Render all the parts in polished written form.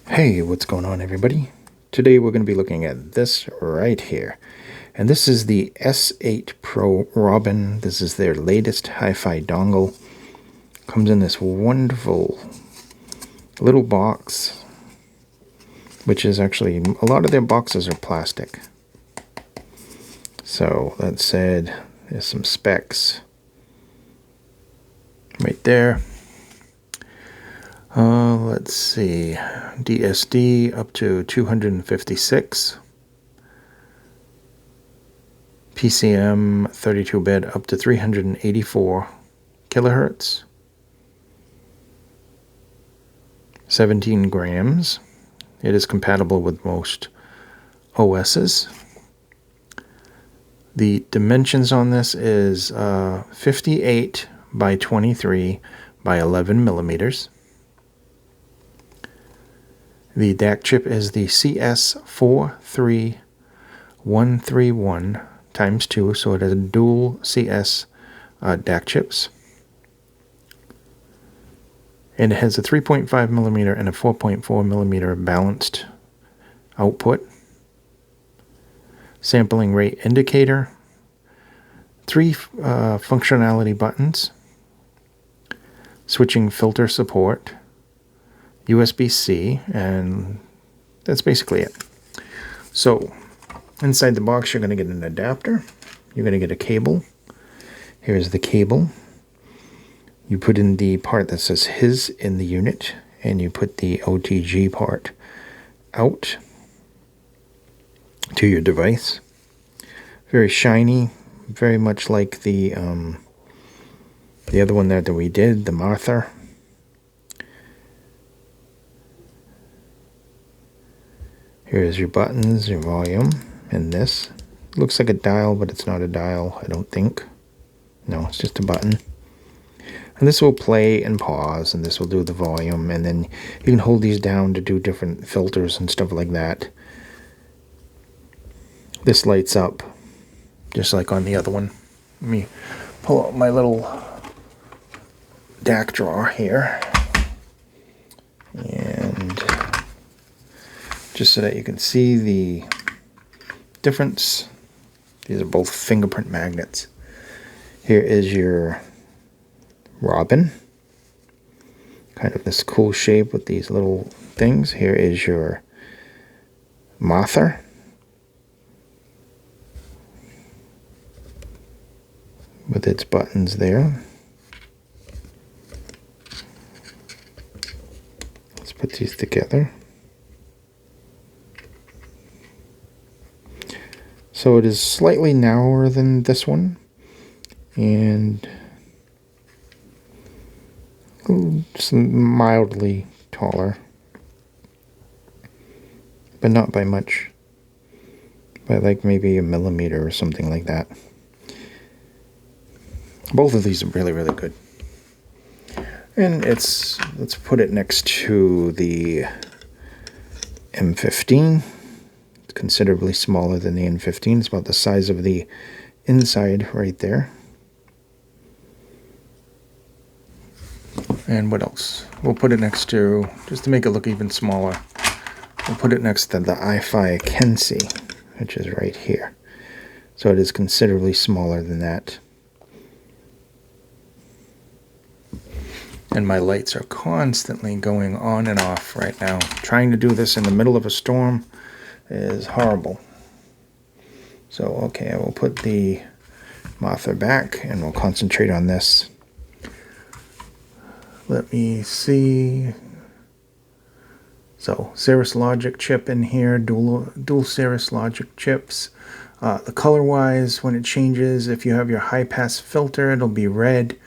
Hey, what's going on, everybody? Today we're going to be looking at this right here. And this is the S8 Pro Robin. This is their latest hi-fi dongle. Comes in this wonderful little box, which is actually, a lot of their boxes are plastic. So that said, there's some specs right there. Let's see, DSD up to 256, PCM 32-bit up to 384 kilohertz, 17 grams. It is compatible with most OSs. The dimensions on this is 58 by 23 by 11 millimeters. The DAC chip is the CS43131 times 2, so it has dual CS DAC chips. And it has a 3.5 millimeter and a 4.4 millimeter balanced output. Sampling rate indicator. 3 functionality buttons. Switching filter support. USB-C, and that's basically it. So inside the box you're going to get an adapter, you're going to get a cable. Here's the cable. You put in the part that says Hidizs in the unit, and you put the OTG part out to your device. Very shiny, very much like the other one that we did, the Martha. Here's your buttons, your volume, and this. Looks like a dial, but it's not a dial, I don't think. No, it's just a button. And this will play and pause, and this will do the volume, and then you can hold these down to do different filters and stuff like that. This lights up, just like on the other one. Let me pull out my little DAC drawer here. And just so that you can see the difference. These are both fingerprint magnets. Here is your Robin. Kind of this cool shape with these little things. Here is your Martha. With its buttons there. Let's put these together. So it is slightly narrower than this one, and just mildly taller, but not by much, by like maybe a millimeter or something like that. Both of these are really, really good. And let's put it next to the M15. Considerably smaller than the N15. It's about the size of the inside right there. And what else? We'll put it next to, just to make it look even smaller, we'll put it next to the iFi Kensi, which is right here. So it is considerably smaller than that. And my lights are constantly going on and off right now. Trying to do this in the middle of a storm is horrible. So okay, I will put the Martha back and we'll concentrate on this. Let me see. So Cirrus Logic chip in here, dual Cirrus Logic chips. The color wise, when it changes, if you have your high pass filter, it'll be red.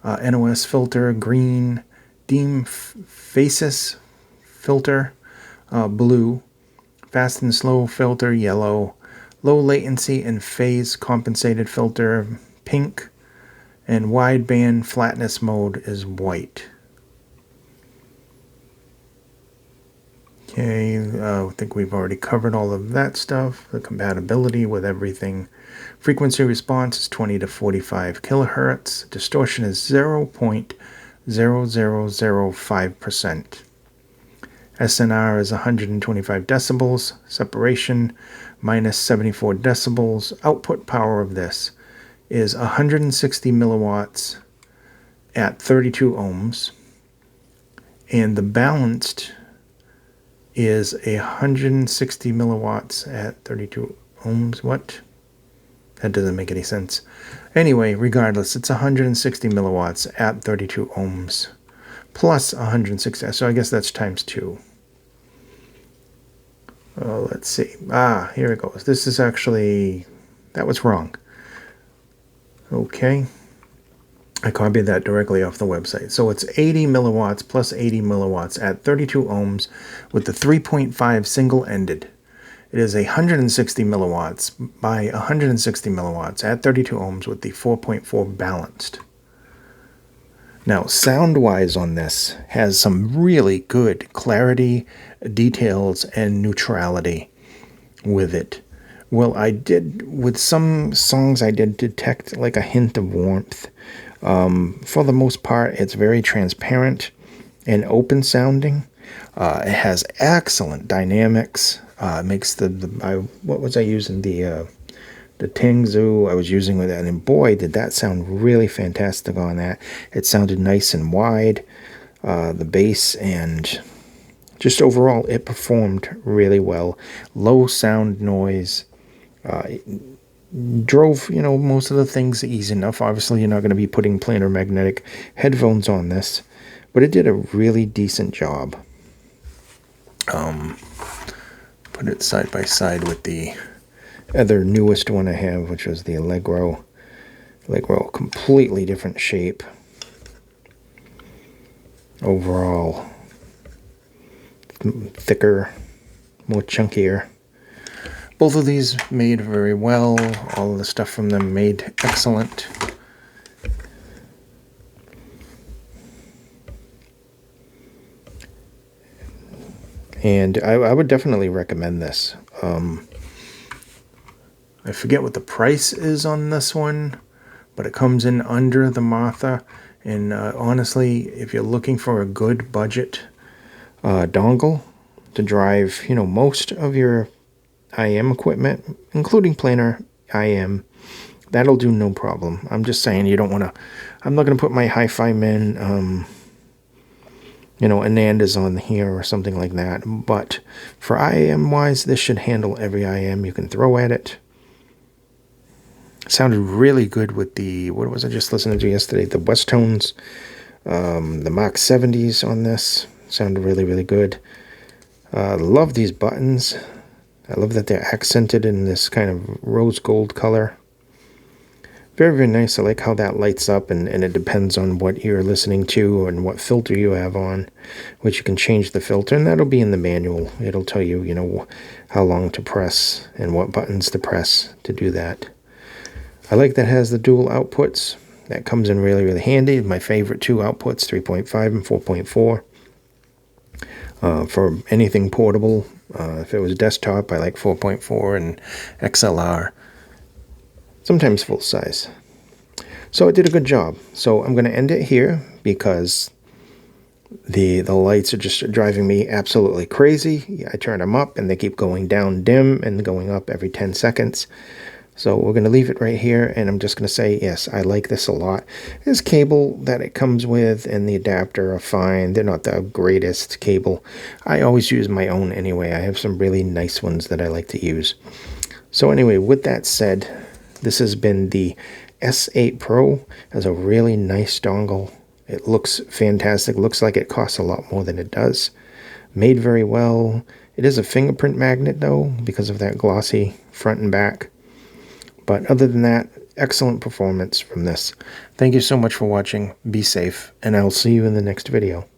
NOS filter green. Deem Faces filter blue. Fast and slow filter, yellow. Low latency and phase compensated filter, pink. And wideband flatness mode is white. Okay, I think we've already covered all of that stuff. The compatibility with everything. Frequency response is 20 to 45 kilohertz. Distortion is 0.0005%. SNR is 125 decibels. Separation, minus 74 decibels. Output power of this is 160 milliwatts at 32 ohms. And the balanced is 160 milliwatts at 32 ohms. What? That doesn't make any sense. Anyway, regardless, it's 160 milliwatts at 32 ohms plus 160. So I guess that's times 2. Oh, let's see. Here it goes. This is actually, that was wrong. Okay. I copied that directly off the website. So it's 80 milliwatts plus 80 milliwatts at 32 ohms with the 3.5 single-ended. It is 160 milliwatts by 160 milliwatts at 32 ohms with the 4.4 balanced. Now, sound-wise on this has some really good clarity, details, and neutrality with it. Well, with some songs I did detect like a hint of warmth. For the most part, it's very transparent and open sounding. It has excellent dynamics. It makes what was I using? The Tangzu I was using with that, and boy, did that sound really fantastic on that. It sounded nice and wide, the bass, and just overall, it performed really well. Low sound noise. Drove, most of the things easy enough. Obviously, you're not going to be putting planar magnetic headphones on this, but it did a really decent job. Put it side by side with the other newest one I have, which was the Allegro. Allegro, completely different shape. Overall, thicker, more chunkier. Both of these made very well. All of the stuff from them made excellent. And I would definitely recommend this. I forget what the price is on this one, but it comes in under the Martha. And honestly, if you're looking for a good budget dongle to drive, most of your IM equipment, including planar IM, that'll do no problem. I'm just saying you don't want to, I'm not going to put my hi-fi min, Ananda's on here or something like that. But for IM wise, this should handle every IM you can throw at it. Sounded really good with the, what was I just listening to yesterday? The West Tones, the Mach 70s on this. Sounded really, really good. Love these buttons. I love that they're accented in this kind of rose gold color. Very, very nice. I like how that lights up, and it depends on what you're listening to and what filter you have on, which you can change the filter, and that'll be in the manual. It'll tell you, how long to press and what buttons to press to do that. I like that it has the dual outputs. That comes in really, really handy. My favorite two outputs, 3.5 and 4.4. For anything portable, if it was desktop, I like 4.4 and XLR. Sometimes full size. So it did a good job. So I'm going to end it here because the lights are just driving me absolutely crazy. I turn them up and they keep going down dim and going up every 10 seconds. So we're going to leave it right here, and I'm just going to say, yes, I like this a lot. This cable that it comes with and the adapter are fine. They're not the greatest cable. I always use my own anyway. I have some really nice ones that I like to use. So anyway, with that said, this has been the S8 Pro. It has a really nice dongle. It looks fantastic. Looks like it costs a lot more than it does. Made very well. It is a fingerprint magnet though, because of that glossy front and back. But other than that, excellent performance from this. Thank you so much for watching. Be safe, and I'll see you in the next video.